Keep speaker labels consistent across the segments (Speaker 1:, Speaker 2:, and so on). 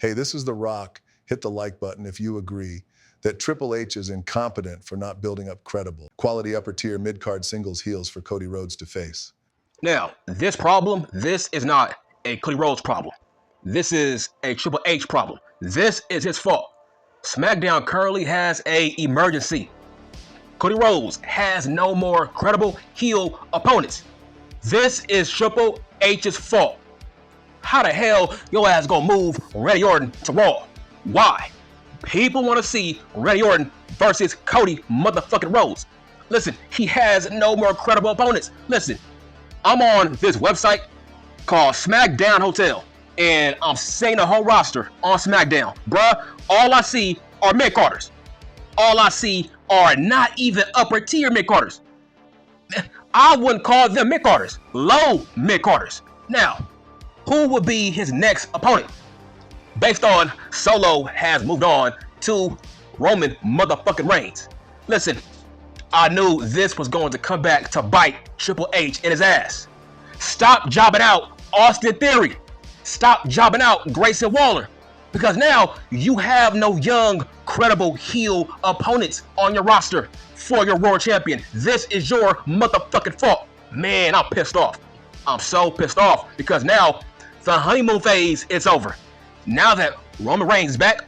Speaker 1: Hey, this is The Rock. Hit the like button if you agree that Triple H is incompetent for not building up credible, quality upper tier mid-card singles heels for Cody Rhodes to face.
Speaker 2: Now, this is not a Cody Rhodes problem. This is a Triple H problem. This is his fault. Smackdown currently has an emergency. Cody Rhodes has no more credible heel opponents. This is Triple H's fault. How the hell your ass gonna move Randy Orton to Raw? Why? People want to see Randy Orton versus Cody motherfucking Rhodes. Listen, he has no more credible opponents. Listen, I'm on this website called Smackdown Hotel, and I'm seeing the whole roster on Smackdown. Bruh, all I see are mid-carders. All I see are not even upper tier mid-carders. I wouldn't call them mid-carders, low mid-carders. Now, who would be his next opponent? Based on Solo has moved on to Roman motherfucking Reigns. Listen, I knew this was going to come back to bite Triple H in his ass. Stop jobbing out Austin Theory. Stop jobbing out Grayson Waller. Because now you have no young, credible heel opponents on your roster for your world champion. This is your motherfucking fault. Man, I'm pissed off. I'm so pissed off because now the honeymoon phase is over. Now that Roman Reigns is back,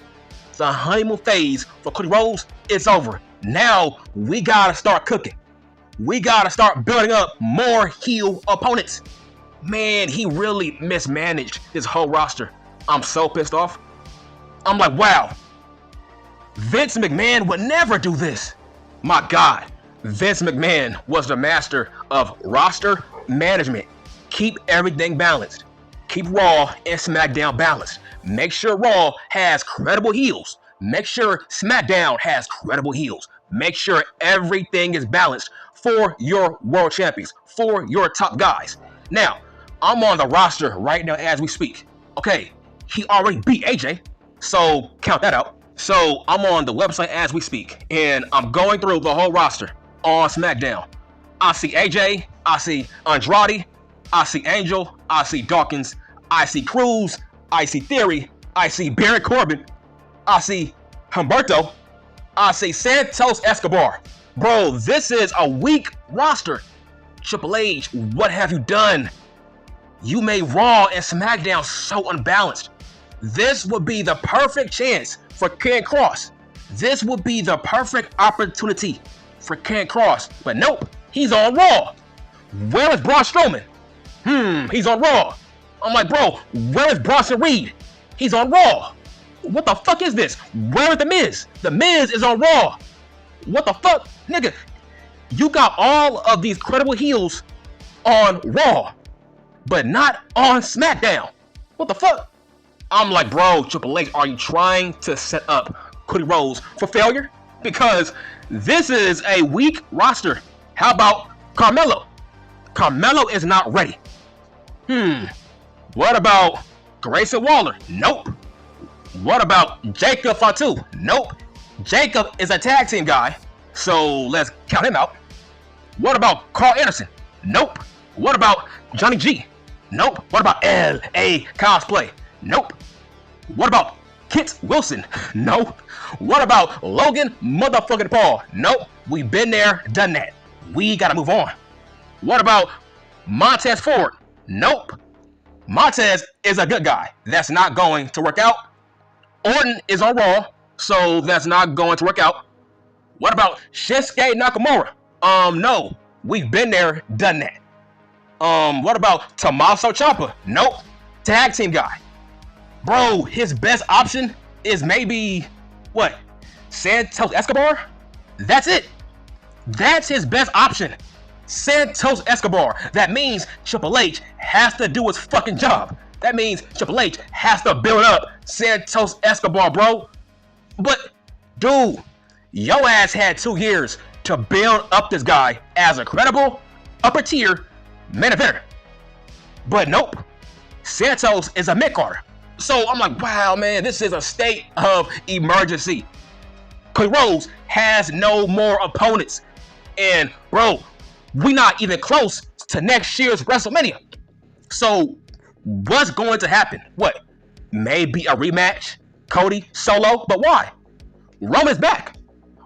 Speaker 2: the honeymoon phase for Cody Rhodes is over. Now we gotta start cooking. We gotta start building up more heel opponents. Man, he really mismanaged his whole roster. I'm so pissed off. I'm like, wow, Vince McMahon would never do this. My God, Vince McMahon was the master of roster management. Keep everything balanced. Keep Raw and SmackDown balanced. Make sure Raw has credible heels. Make sure SmackDown has credible heels. Make sure everything is balanced for your world champions, for your top guys. Now, I'm on the roster right now as we speak. Okay, he already beat AJ, so count that out. So I'm on the website as we speak, and I'm going through the whole roster on SmackDown. I see AJ, I see Andrade, I see Angel, I see Dawkins, I see Cruz, I see Theory, I see Baron Corbin, I see Humberto, I see Santos Escobar. Bro, this is a weak roster. Triple H, what have you done? You made Raw and SmackDown so unbalanced. This would be the perfect chance for Ken Cross. This would be the perfect opportunity for Ken Cross. But nope, he's on Raw. Where is Braun Strowman? He's on Raw. I'm like, bro, where is Bronson Reed? He's on Raw. What the fuck is this? Where is The Miz? The Miz is on Raw. What the fuck? Nigga, you got all of these credible heels on Raw, but not on SmackDown. What the fuck? I'm like, bro, Triple H, are you trying to set up Cody Rhodes for failure? Because this is a weak roster. How about Carmelo? Carmelo is not ready. What about Grayson Waller? Nope. What about Jacob Fatu? Nope. Jacob is a tag team guy, so let's count him out. What about Carl Anderson? Nope. What about Johnny G? Nope. What about L.A. Cosplay? Nope. What about Kit Wilson? Nope. What about Logan motherfucking Paul? Nope. We've been there, done that. We gotta move on. What about Montez Ford? Nope. Montez is a good guy. That's not going to work out. Orton is on Raw, so that's not going to work out. What about Shinsuke Nakamura? No. We've been there, done that. What about Tommaso Ciampa? Nope. Tag team guy. Bro, his best option is maybe, what? Santos Escobar? That's it. That's his best option. Santos Escobar. That means Triple H has to do his fucking job. That means Triple H has to build up Santos Escobar, bro. But, dude, your ass had 2 years to build up this guy as a credible, upper tier main eventer. But nope, Santos is a mid-carder. So I'm like, wow, man, this is a state of emergency. Cody Rhodes has no more opponents. And, bro, we're not even close to next year's WrestleMania. So, what's going to happen? What? maybe a rematch, Cody solo, but why? Roman's back.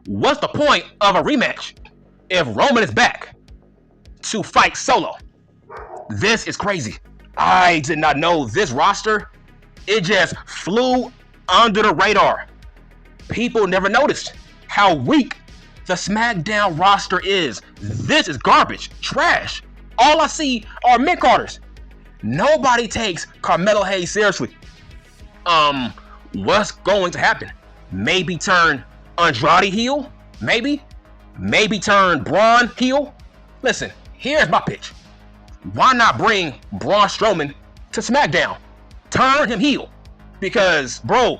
Speaker 2: What's the point of a rematch if Roman is back to fight solo? This is crazy. I did not know this roster. It just flew under the radar. People never noticed how weak the SmackDown roster is. This is garbage, trash. All I see are mid-carders. Nobody takes Carmelo Hayes seriously. What's going to happen? Maybe turn Andrade heel? Maybe turn Braun heel? Listen, here's my pitch. Why not bring Braun Strowman to SmackDown? Turn him heel. Because, bro,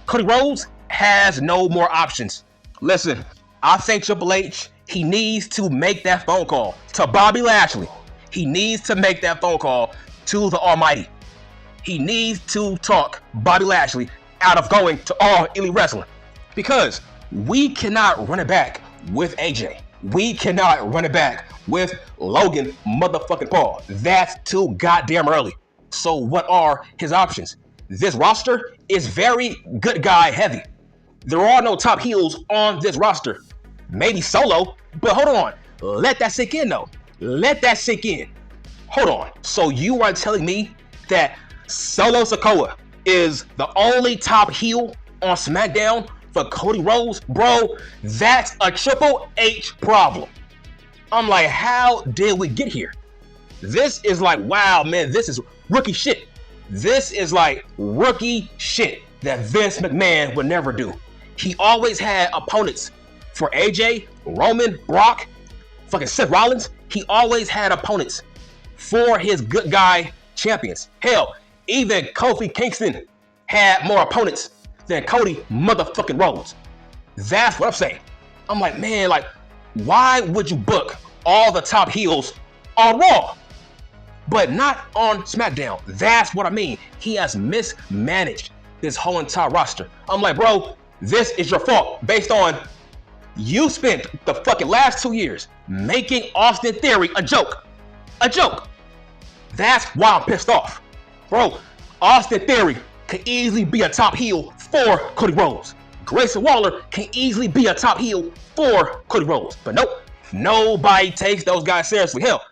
Speaker 2: Cody Rhodes has no more options. Listen, I think Triple H, he needs to make that phone call to Bobby Lashley. He needs to make that phone call to the Almighty. He needs to talk Bobby Lashley out of going to All Elite Wrestling. Because we cannot run it back with AJ. We cannot run it back with Logan motherfucking Paul. That's too goddamn early. So what are his options? This roster is very good guy heavy. There are no top heels on this roster. Maybe Solo, but hold on. Let that sink in though. Let that sink in. Hold on. So you are telling me that Solo Sikoa is the only top heel on SmackDown for Cody Rhodes? Bro, that's a Triple H problem. I'm like, how did we get here? This is like, wow, man, this is rookie shit. This is like rookie shit that Vince McMahon would never do. He always had opponents for AJ, Roman, Brock, fucking Seth Rollins. He always had opponents for his good guy champions. Hell, even Kofi Kingston had more opponents than Cody motherfucking Rhodes. That's what I'm saying. I'm like, man, like, why would you book all the top heels on Raw, but not on SmackDown? That's what I mean. He has mismanaged this whole entire roster. I'm like, bro, this is your fault based on you spent the fucking last 2 years making Austin Theory a joke. A joke. That's why I'm pissed off. Bro, Austin Theory could easily be a top heel for Cody Rhodes. Grayson Waller can easily be a top heel for Cody Rhodes. But nope, nobody takes those guys seriously. Hell,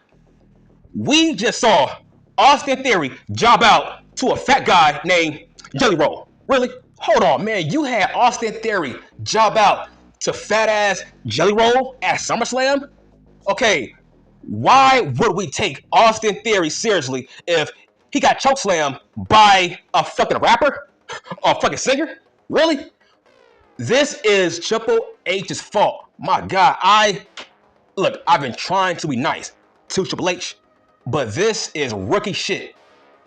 Speaker 2: we just saw Austin Theory job out to a fat guy named Jelly Roll. Really? Hold on, man. You had Austin Theory job out to fat ass Jelly Roll at SummerSlam? Okay, why would we take Austin Theory seriously if he got chokeslammed by a fucking rapper? Or a fucking singer? Really? This is Triple H's fault. My God, I've been trying to be nice to Triple H, but this is rookie shit.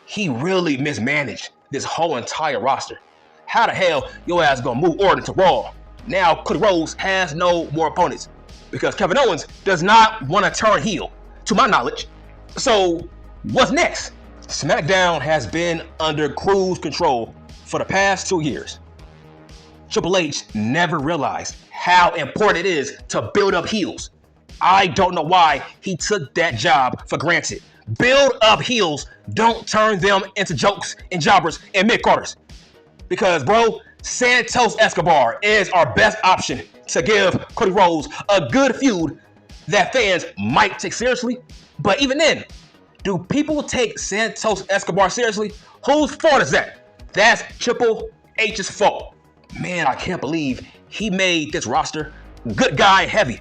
Speaker 2: He really mismanaged this whole entire roster. How the hell your ass gonna move Orton to Raw? Now Cody Rhodes has no more opponents because Kevin Owens does not want to turn heel, to my knowledge. So what's next? SmackDown has been under cruise control for the past 2 years. Triple H never realized how important it is to build up heels. I don't know why he took that job for granted. Build up heels, don't turn them into jokes and jobbers and mid-carders. Because, bro, Santos Escobar is our best option to give Cody Rhodes a good feud that fans might take seriously. But even then, do people take Santos Escobar seriously? Whose fault is that? That's Triple H's fault. Man, I can't believe he made this roster good guy heavy.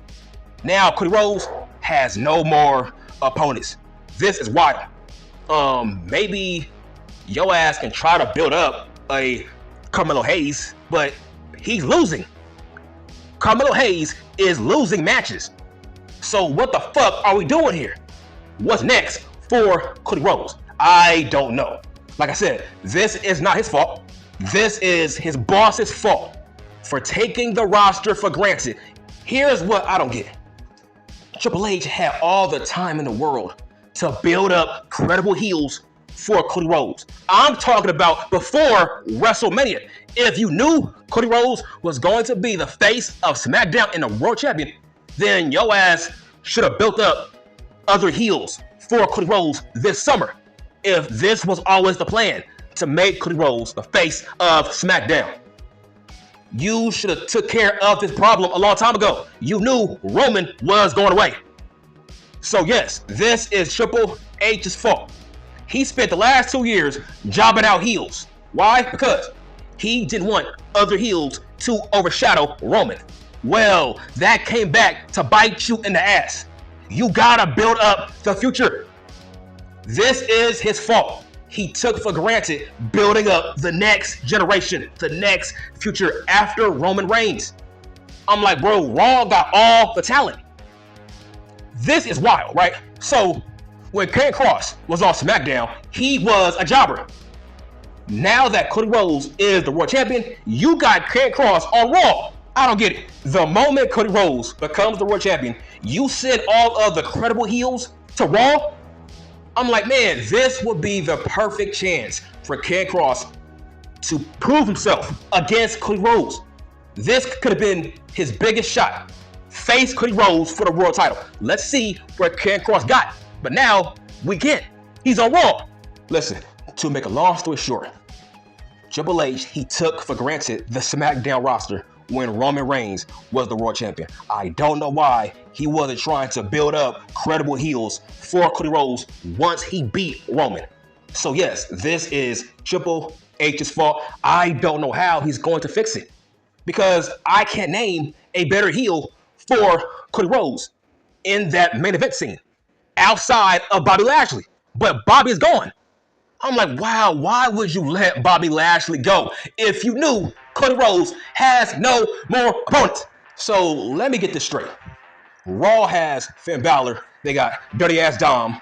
Speaker 2: Now Cody Rhodes has no more opponents. This is wild. Maybe your ass can try to build up a Carmelo Hayes, but he's losing. Carmelo Hayes is losing matches. So what the fuck are we doing here? What's next for Cody Rhodes? I don't know. Like I said, this is not his fault. This is his boss's fault for taking the roster for granted. Here's what I don't get. Triple H had all the time in the world to build up credible heels for Cody Rhodes. I'm talking about before WrestleMania. If you knew Cody Rhodes was going to be the face of SmackDown and the World Champion, then your ass should have built up other heels for Cody Rhodes this summer. If this was always the plan, to make Cody Rhodes the face of SmackDown. You should have took care of this problem a long time ago. You knew Roman was going away. So yes, this is Triple H's fault. He spent the last 2 years jobbing out heels. Why? Because he didn't want other heels to overshadow Roman. Well, that came back to bite you in the ass. You gotta build up the future. This is his fault. He took for granted building up the next generation, the next future after Roman Reigns. I'm like, bro, Raw got all the talent. This is wild, right? So when Karrion Kross was on SmackDown, he was a jobber. Now that Cody Rhodes is the world champion, you got Karrion Kross on Raw. I don't get it. The moment Cody Rhodes becomes the world champion, you send all of the credible heels to Raw. I'm like, man, this would be the perfect chance for Karrion Kross to prove himself against Cody Rhodes. This could have been his biggest shot. Face Cody Rhodes for the world title. Let's see where Karrion Kross got. But now we get. He's on Raw. Listen, to make a long story short, Triple H, he took for granted the SmackDown roster when Roman Reigns was the world champion. I don't know why he wasn't trying to build up credible heels for Cody Rhodes once he beat Roman. So yes, this is Triple H's fault. I don't know how he's going to fix it because I can't name a better heel for Cody Rhodes in that main event scene outside of Bobby Lashley. But Bobby is gone. I'm like, wow, why would you let Bobby Lashley go if you knew Cody Rhodes has no more opponents? So let me get this straight. Raw has Finn Balor. They got Dirty Ass Dom.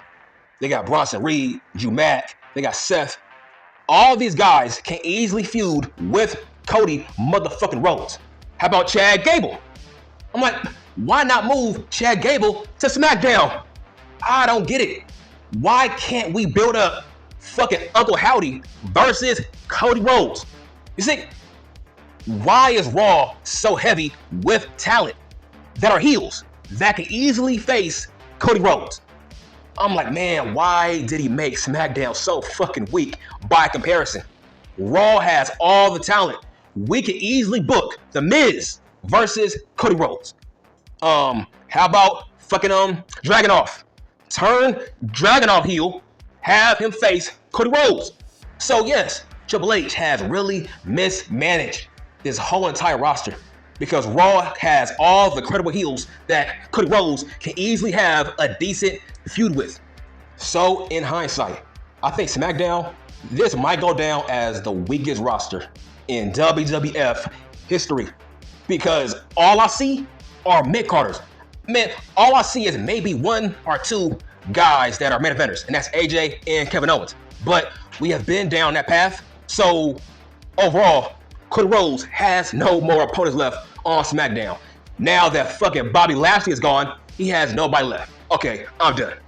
Speaker 2: They got Bronson Reed, Drew Mack. They got Seth. All these guys can easily feud with Cody motherfucking Rhodes. How about Chad Gable? I'm like, why not move Chad Gable to SmackDown? I don't get it. Why can't we build up fucking Uncle Howdy versus Cody Rhodes? You see, why is Raw so heavy with talent that are heels that can easily face Cody Rhodes? I'm like, man, why did he make SmackDown so fucking weak by comparison? Raw has all the talent. We could easily book The Miz versus Cody Rhodes. How about fucking Dragunov? Turn Dragunov heel, have him face Cody Rhodes. So yes, Triple H has really mismanaged this whole entire roster because Raw has all the credible heels that Cody Rhodes can easily have a decent feud with. So in hindsight, I think SmackDown, this might go down as the weakest roster in WWF history because all I see are mid-carders. Man, all I see is maybe one or two guys that are main eventers, and that's AJ and Kevin Owens. But we have been down that path, so overall, Cody Rhodes has no more opponents left on SmackDown. Now that fucking Bobby Lashley is gone, he has nobody left. Okay, I'm done.